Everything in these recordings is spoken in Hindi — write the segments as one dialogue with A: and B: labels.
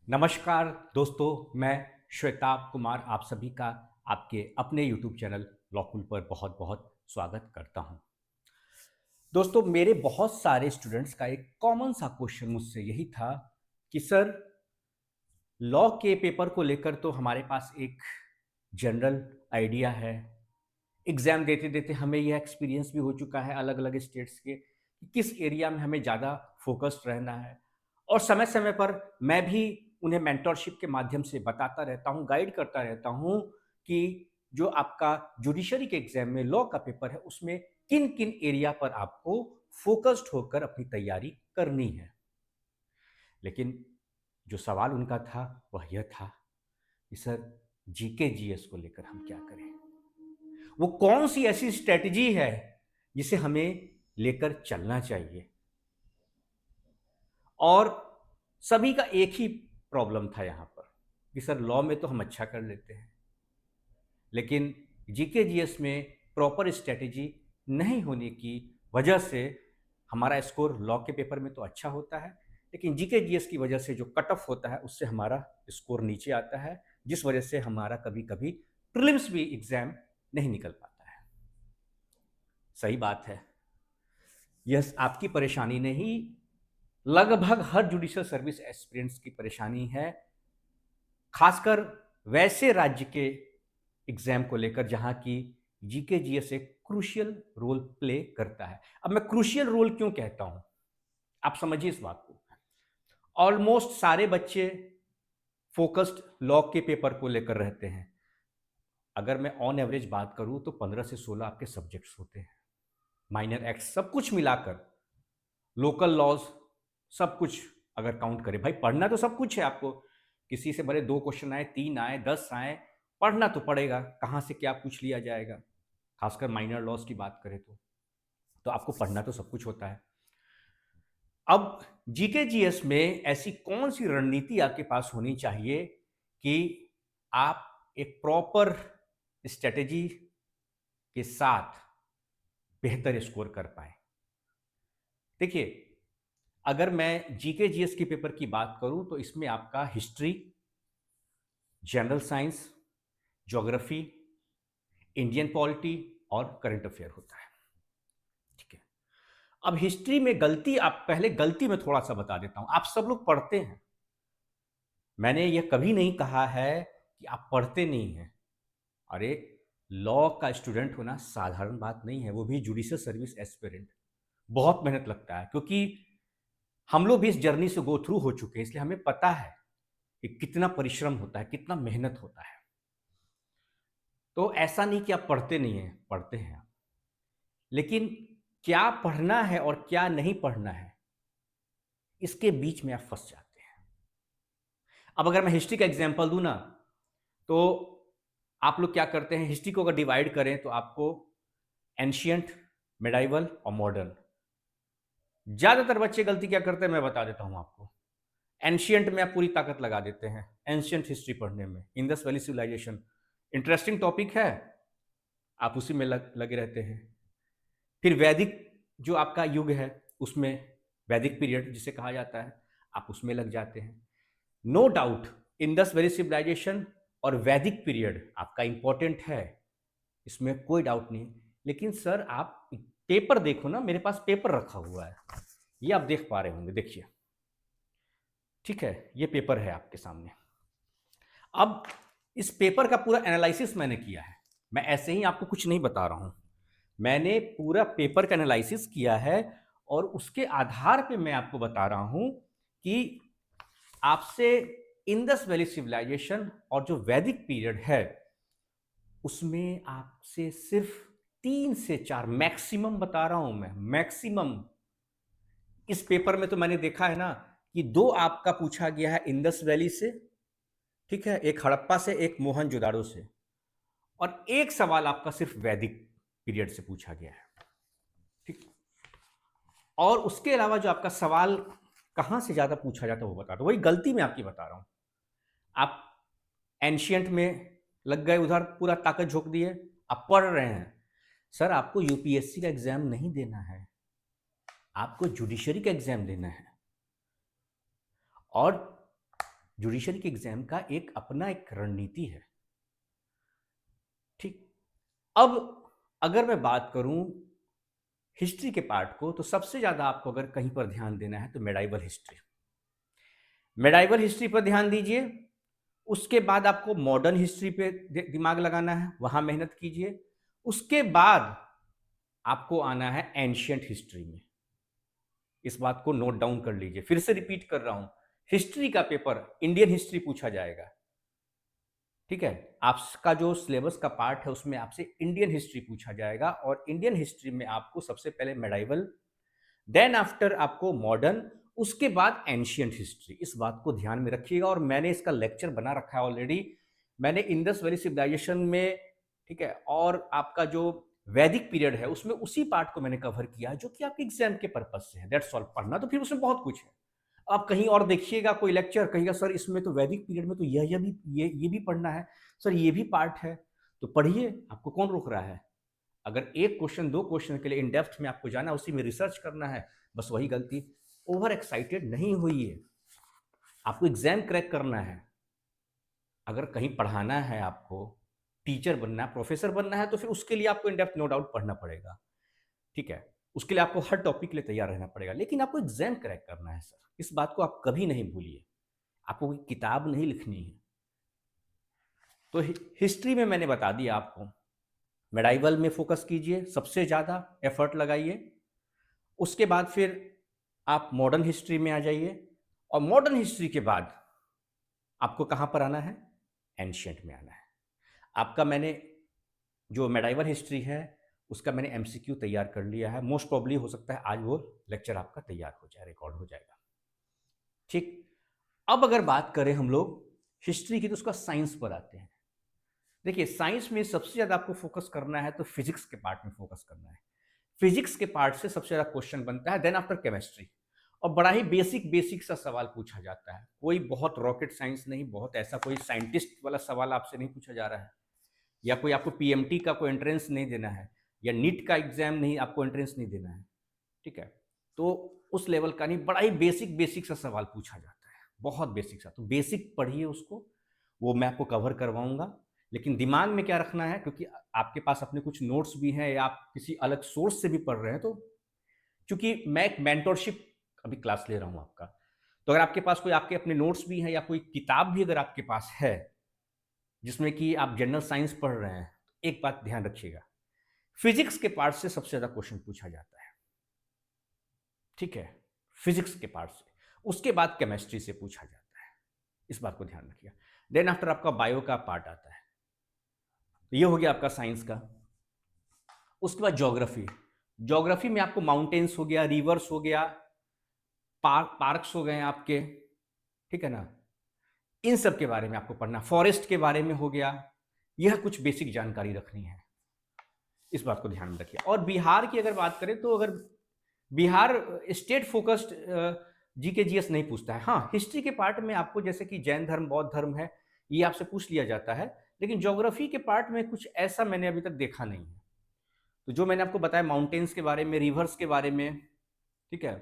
A: नमस्कार दोस्तों, मैं श्वेताब कुमार आप सभी का आपके अपने यूट्यूब चैनल लॉकुल पर बहुत बहुत स्वागत करता हूं। दोस्तों, मेरे बहुत सारे स्टूडेंट्स का एक कॉमन सा क्वेश्चन मुझसे यही था कि सर, लॉ के पेपर को लेकर तो हमारे पास एक जनरल आइडिया है। एग्ज़ाम देते देते हमें यह एक्सपीरियंस भी हो चुका है अलग अलग स्टेट्स के कि किस एरिया में हमें ज़्यादा फोकस्ड रहना है। और समय समय पर मैं भी उन्हें मेंटरशिप के माध्यम से बताता रहता हूँ, गाइड करता रहता हूँ कि जो आपका जुडिशरी के एग्जाम में लॉ का पेपर है उसमें किन किन एरिया पर आपको फोकस्ड होकर अपनी तैयारी करनी है। लेकिन जो सवाल उनका था वह यह था कि सर, जीके जीएस को लेकर हम क्या करें। वो कौन सी ऐसी स्ट्रेटजी है जिसे हमें लेकर चलना चाहिए। और सभी का एक ही प्रॉब्लम था यहाँ पर कि सर, लॉ में तो हम अच्छा कर लेते हैं, लेकिन जीके जीएस में प्रॉपर स्ट्रेटजी नहीं होने की वजह से हमारा स्कोर लॉ के पेपर में तो अच्छा होता है, लेकिन जीके जीएस की वजह से जो कट ऑफ होता है उससे हमारा स्कोर नीचे आता है, जिस वजह से हमारा कभी कभी प्रीलिम्स भी एग्जाम नहीं निकल पाता है। सही बात है, यह आपकी परेशानी नहीं, लगभग हर जुडिशियल सर्विस एस्पिरेंट्स की परेशानी है, खासकर वैसे राज्य के एग्जाम को लेकर जहां की जीके जीएस एक क्रूशियल रोल प्ले करता है। अब मैं क्रूशियल रोल क्यों कहता हूं, आप समझिए इस बात को। ऑलमोस्ट सारे बच्चे फोकस्ड लॉ के पेपर को लेकर रहते हैं। अगर मैं ऑन एवरेज बात करूं तो 15 से 16 आपके सब्जेक्ट्स होते हैं, माइनर एक्ट सब कुछ मिलाकर, लोकल लॉज सब कुछ अगर काउंट करें। भाई, पढ़ना तो सब कुछ है आपको, किसी से बड़े 2 क्वेश्चन आए, 3 आए, 10 आए, पढ़ना तो पड़ेगा, कहाँ से क्या पूछ लिया जाएगा। खासकर माइनर लॉज की बात करें तो आपको पढ़ना तो सब कुछ होता है। अब जीके जीएस में ऐसी कौन सी रणनीति आपके पास होनी चाहिए कि आप एक प्रॉपर स्ट्रेटेजी के साथ बेहतर स्कोर कर पाए। देखिए, अगर मैं जीके जीएस के पेपर की बात करूं तो इसमें आपका history, general science, geography, Indian polity और करंट अफेयर होता है। ठीक है। अब हिस्ट्री में गलती, आप पहले गलती में थोड़ा सा बता देता हूं। आप सब लोग पढ़ते हैं, मैंने यह कभी नहीं कहा है कि आप पढ़ते नहीं हैं। अरे, लॉ का स्टूडेंट होना साधारण बात नहीं है, वो भी जुडिशियल सर्विस एस्पिरेंट। बहुत मेहनत लगता है, क्योंकि हम लोग भी इस जर्नी से गो थ्रू हो चुके हैं, इसलिए हमें पता है कि कितना परिश्रम होता है, कितना मेहनत होता है। तो ऐसा नहीं कि आप पढ़ते नहीं हैं, पढ़ते हैं आप, लेकिन क्या पढ़ना है और क्या नहीं पढ़ना है, इसके बीच में आप फंस जाते हैं। अब अगर मैं हिस्ट्री का एग्जांपल दूं ना, तो आप लोग क्या करते हैं, हिस्ट्री को अगर डिवाइड करें तो आपको एंशियंट, मेडाइवल और मॉडर्न। ज्यादातर बच्चे गलती क्या करते हैं मैं बता देता हूं आपको। एंशियंट में आप पूरी ताकत लगा देते हैं, एंशियंट हिस्ट्री पढ़ने में, Indus Valley civilization interesting topic है, आप उसी में लगे रहते हैं। फिर वैदिक जो आपका युग है, उसमें वैदिक पीरियड जिसे कहा जाता है, आप उसमें लग जाते हैं। No doubt, Indus Valley civilization और वैदिक पीरियड आपका इंपॉर्टेंट है, इसमें कोई डाउट नहीं। लेकिन सर, आप पेपर देखो ना, मेरे पास पेपर रखा हुआ है, ये आप देख पा रहे होंगे, देखिए। ठीक है, ये पेपर है आपके सामने। अब इस पेपर का पूरा एनालिसिस मैंने किया है, मैं ऐसे ही आपको कुछ नहीं बता रहा हूं, मैंने पूरा पेपर का एनालिसिस किया है, और उसके आधार पे मैं आपको बता रहा हूं कि आपसे इंडस वैली सिविलाइजेशन और जो वैदिक पीरियड है उसमें आपसे सिर्फ 3 से 4 मैक्सिमम बता रहा हूं मैं, मैक्सिमम। इस पेपर में तो मैंने देखा है ना कि 2 आपका पूछा गया है इंडस वैली से, ठीक है, एक हड़प्पा से, एक मोहनजोदाड़ो से, और एक सवाल आपका सिर्फ वैदिक पीरियड से पूछा गया है। ठीक। और उसके अलावा जो आपका सवाल कहां से ज्यादा पूछा जाता है वो बता दो, वही गलती मैं आपकी बता रहा हूं। आप एंशियंट में लग गए, उधर पूरा ताकत झोंक दिए, आप पढ़ रहे हैं। सर, आपको यूपीएससी का एग्जाम नहीं देना है, आपको जुडिशरी का एग्जाम देना है। और जुडिशरी के एग्जाम का एक अपना एक रणनीति है। ठीक। अब अगर मैं बात करूं हिस्ट्री के पार्ट को, तो सबसे ज़्यादा आपको अगर कहीं पर ध्यान देना है तो मेडाइवल हिस्ट्री, मेडाइवल हिस्ट्री पर ध्यान दीजिए। उसके बाद आपको मॉडर्न हिस्ट्री पे दिमाग लगाना है, वहां मेहनत कीजिए। उसके बाद आपको आना है एंशियंट हिस्ट्री में। इस बात को नोट डाउन कर लीजिए, फिर से रिपीट कर रहा हूं, हिस्ट्री का पेपर इंडियन हिस्ट्री पूछा जाएगा। ठीक है, आपका जो सिलेबस का पार्ट है उसमें आपसे इंडियन हिस्ट्री पूछा जाएगा, और इंडियन हिस्ट्री में आपको सबसे पहले मेडाइवल, देन आफ्टर आपको मॉडर्न, उसके बाद एंशियंट हिस्ट्री। इस बात को ध्यान में रखिएगा, और मैंने इसका लेक्चर बना रखा है ऑलरेडी। मैंने इंडस वैली सिविलाइजेशन में, ठीक है, और आपका जो वैदिक पीरियड है उसमें उसी पार्ट को मैंने कवर किया है जो कि आपके एग्जाम के पर्पज से है। That's all. पढ़ना तो फिर उसमें बहुत कुछ है। आप कहीं और देखिएगा कोई लेक्चर, कहिएगा सर इसमें तो वैदिक पीरियड में तो यह भी ये भी पढ़ना है, सर ये भी पार्ट है, तो पढ़िए, आपको कौन रोक रहा है। अगर एक क्वेश्चन दो क्वेश्चन के लिए इन डेप्थ में आपको जाना, उसी में रिसर्च करना है, बस वही गलती। ओवर एक्साइटेड नहीं होइए, आपको एग्जाम क्रैक करना है। अगर कहीं पढ़ाना है, आपको टीचर बनना है, प्रोफेसर बनना है, तो फिर उसके लिए आपको इन डेप्थ नो डाउट पढ़ना पड़ेगा। ठीक है, उसके लिए आपको हर टॉपिक के लिए तैयार रहना पड़ेगा, लेकिन आपको एग्जाम क्रैक करना है सर, इस बात को आप कभी नहीं भूलिए। आपको कोई किताब नहीं लिखनी है। तो हिस्ट्री में मैंने बता दिया आपको, मेडाइवल में फोकस कीजिए, सबसे ज़्यादा एफर्ट लगाइए। उसके बाद फिर आप मॉडर्न हिस्ट्री में आ जाइए, और मॉडर्न हिस्ट्री के बाद आपको कहाँ पर आना है, एंशियंट में आना है। आपका मैंने जो मेडाइवल हिस्ट्री है उसका मैंने एमसीक्यू तैयार कर लिया है। मोस्ट प्रॉब्ली हो सकता है आज वो लेक्चर आपका तैयार हो जाए, रिकॉर्ड हो जाएगा। ठीक। अब अगर बात करें हम लोग हिस्ट्री की, तो उसका साइंस पर आते हैं। देखिए, साइंस में सबसे ज़्यादा आपको फोकस करना है तो फिजिक्स के पार्ट में फोकस करना है। फिजिक्स के पार्ट से सबसे ज़्यादा क्वेश्चन बनता है, देन आफ्टर केमिस्ट्री। और बड़ा ही बेसिक बेसिक सा सवाल पूछा जाता है, कोई बहुत रॉकेट साइंस नहीं, बहुत ऐसा कोई साइंटिस्ट वाला सवाल आपसे नहीं पूछा जा रहा है, या कोई आपको पीएमटी का कोई एंट्रेंस नहीं देना है, या नीट का एग्जाम नहीं, आपको एंट्रेंस नहीं देना है। ठीक है, तो उस लेवल का नहीं, बड़ा ही बेसिक बेसिक सा सवाल पूछा जाता है, बहुत बेसिक सा। तो बेसिक पढ़िए उसको, वो मैं आपको कवर करवाऊंगा। लेकिन दिमाग में क्या रखना है, क्योंकि आपके पास अपने कुछ नोट्स भी हैं, या आप किसी अलग सोर्स से भी पढ़ रहे हैं, तो क्योंकि मैं एक मेंटोरशिप अभी क्लास ले रहा हूं आपका, तो अगर आपके पास कोई आपके अपने नोट्स भी हैं, या कोई किताब भी अगर आपके पास है जिसमें कि आप जनरल साइंस पढ़ रहे हैं, तो एक बात ध्यान रखिएगा, फिजिक्स के पार्ट से सबसे ज़्यादा क्वेश्चन पूछा जाता है। ठीक है, फिजिक्स के पार्ट से, उसके बाद केमिस्ट्री से पूछा जाता है, इस बात को ध्यान रखिएगा। देन आफ्टर आपका बायो का पार्ट आता है, तो ये हो गया आपका साइंस का। उसके बाद ज्योग्राफी, ज्योग्राफी में आपको माउंटेन्स हो गया, रिवर्स हो गया, पार्क्स हो गए आपके, ठीक है ना, इन सब के बारे में आपको पढ़ना, फॉरेस्ट के बारे में हो गया, यह कुछ बेसिक जानकारी रखनी है, इस बात को ध्यान में रखिए। और बिहार की अगर बात करें, तो अगर Bihar state focused GK GS नहीं पूछता है। हाँ, हिस्ट्री के पार्ट में आपको जैसे कि जैन धर्म, बौद्ध धर्म है, ये आपसे पूछ लिया जाता है, लेकिन ज्योग्राफी के पार्ट में कुछ ऐसा मैंने अभी तक देखा नहीं है। तो जो मैंने आपको बताया माउंटेन्स के बारे में, रिवर्स के बारे में, ठीक है,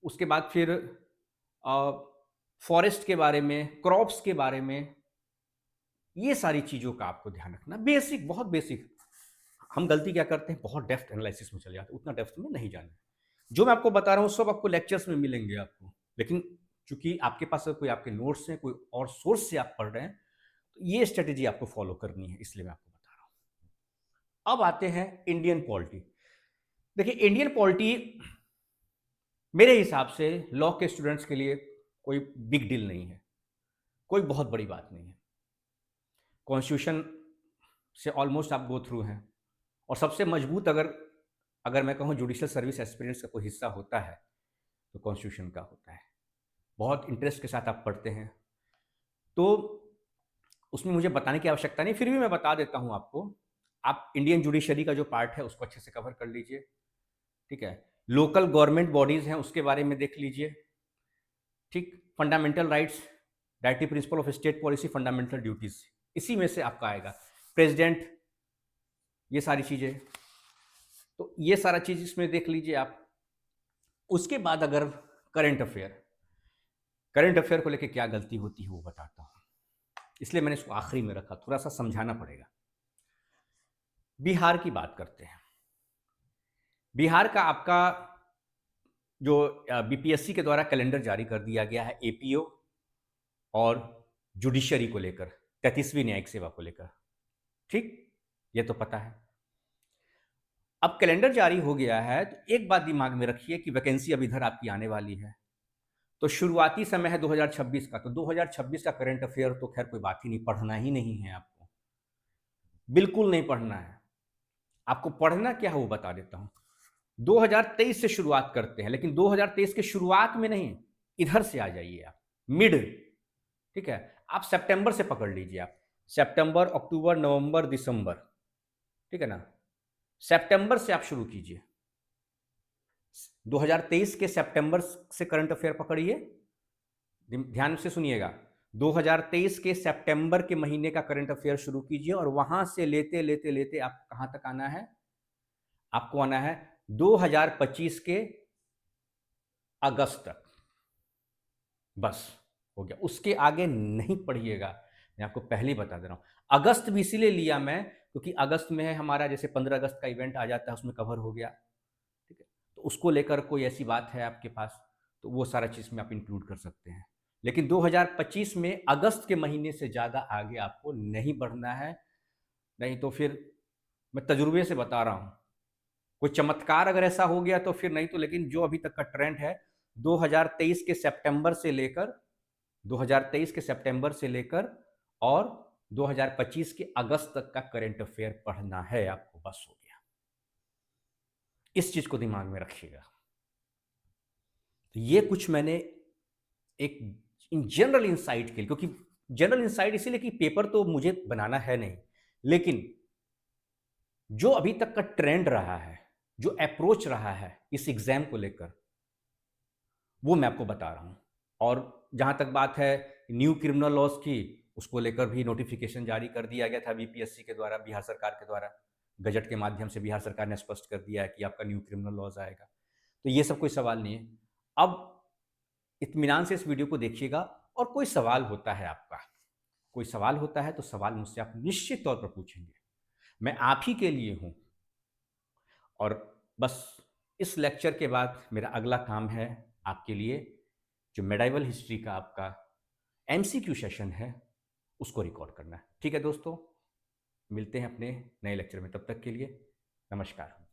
A: उसके बाद फिर फॉरेस्ट के बारे में, क्रॉप्स के बारे में, ये सारी चीज़ों का आपको ध्यान रखना, बेसिक, बहुत बेसिक। हम गलती क्या करते हैं, बहुत डेप्थ एनालिसिस में चले जाते हैं, उतना डेप्थ में नहीं जाना है। जो मैं आपको बता रहा हूँ सब आपको लेक्चर्स में मिलेंगे आपको, लेकिन चूंकि आपके पास कोई आपके नोट्स हैं, कोई और सोर्स से आप पढ़ रहे हैं, तो ये स्ट्रेटेजी आपको फॉलो करनी है, इसलिए मैं आपको बता रहा हूँ। अब आते हैं इंडियन पॉलिटी। देखिए, इंडियन पॉलिटी मेरे हिसाब से लॉ के स्टूडेंट्स के लिए कोई बिग डील नहीं है, कोई बहुत बड़ी बात नहीं है। कॉन्स्टिट्यूशन से ऑलमोस्ट आप गो थ्रू हैं, और सबसे मजबूत अगर अगर मैं कहूँ जुडिशियल सर्विस एक्सपीरियंस का कोई हिस्सा होता है तो कॉन्स्टिट्यूशन का होता है। बहुत इंटरेस्ट के साथ आप पढ़ते हैं, तो उसमें मुझे बताने की आवश्यकता नहीं, फिर भी मैं बता देता हूँ आपको। आप इंडियन जुडिशरी का जो पार्ट है उसको अच्छे से कवर कर लीजिए, ठीक है। लोकल गवर्नमेंट बॉडीज़ हैं उसके बारे में देख लीजिए, ठीक। Fundamental rights, directive principle of state policy, fundamental duties, इसी में से आपका आएगा। प्रेसिडेंट, ये सारी चीज़ें, तो ये सारा चीज़ इसमें देख लीजिए आप। उसके बाद अगर करंट अफेयर, करंट अफेयर को लेकर क्या गलती होती है वो बताता हूँ, इसलिए मैंने इसको आखिरी में रखा, थोड़ा सा समझाना पड़ेगा। बिहार की बात करते हैं। बिहार का आपका जो बीपीएससी के द्वारा कैलेंडर जारी कर दिया गया है एपीओ और जुडिशरी को लेकर, 33वीं न्यायिक सेवा को लेकर, ठीक, ये तो पता है। अब कैलेंडर जारी हो गया है तो एक बात दिमाग में रखिए कि वैकेंसी अब इधर आपकी आने वाली है, तो शुरुआती समय है 2026 का, तो 2026 का करंट अफेयर तो खैर कोई बात ही नहीं, पढ़ना ही नहीं है आपको, बिल्कुल नहीं पढ़ना है। आपको पढ़ना क्या है वो बता देता हूं। 2023 से शुरुआत करते हैं, लेकिन 2023 के शुरुआत में नहीं, इधर से आ जाइए आप, मिड, ठीक है। आप सितंबर से पकड़ लीजिए, आप सितंबर, अक्टूबर, नवंबर, दिसंबर, ठीक है ना, सितंबर से आप शुरू कीजिए। 2023 के सितंबर से करंट अफेयर पकड़िए, ध्यान से सुनिएगा। 2023 के सितंबर के महीने का करंट अफेयर शुरू कीजिए और वहां से लेते लेते लेते आप कहां तक आना है, आपको आना है 2025 के अगस्त तक, बस हो गया। उसके आगे नहीं पढ़िएगा, मैं आपको पहले ही बता दे रहा हूं। अगस्त भी इसीलिए लिया मैं क्योंकि अगस्त में है हमारा, जैसे 15 अगस्त का इवेंट आ जाता है, उसमें कवर हो गया, ठीक है। तो उसको लेकर कोई ऐसी बात है आपके पास तो वो सारा चीज़ में आप इंक्लूड कर सकते हैं। लेकिन 2025 में अगस्त के महीने से ज़्यादा आगे आपको नहीं बढ़ना है, नहीं तो फिर मैं तजुर्बे से बता रहा हूँ, कोई चमत्कार अगर ऐसा हो गया तो फिर नहीं, तो लेकिन जो अभी तक का ट्रेंड है 2023 के सितंबर से लेकर 2023 के सितंबर से लेकर और 2025 के अगस्त तक का करंट अफेयर पढ़ना है आपको, बस हो गया। इस चीज को दिमाग में रखिएगा। तो ये कुछ मैंने एक इन जनरल इंसाइट के लिए, क्योंकि जनरल इंसाइट इसीलिए कि पेपर तो मुझे बनाना है नहीं, लेकिन जो अभी तक का ट्रेंड रहा है, जो अप्रोच रहा है इस एग्जाम को लेकर, वो मैं आपको बता रहा हूं। और जहां तक बात है न्यू क्रिमिनल लॉज की, उसको लेकर भी नोटिफिकेशन जारी कर दिया गया था बीपीएससी के द्वारा, बिहार सरकार के द्वारा, गजट के माध्यम से बिहार सरकार ने स्पष्ट कर दिया है कि आपका न्यू क्रिमिनल लॉज आएगा। तो ये सब कोई सवाल नहीं है। अब इत्मीनान से इस वीडियो को देखिएगा, और कोई सवाल होता है आपका, कोई सवाल होता है तो सवाल मुझसे आप निश्चित तौर पर पूछेंगे, मैं आप ही के लिए हूं। और बस इस लेक्चर के बाद मेरा अगला काम है आपके लिए, जो मेडाइवल हिस्ट्री का आपका एमसीक्यू सेशन है उसको रिकॉर्ड करना है। ठीक है दोस्तों, मिलते हैं अपने नए लेक्चर में, तब तक के लिए नमस्कार।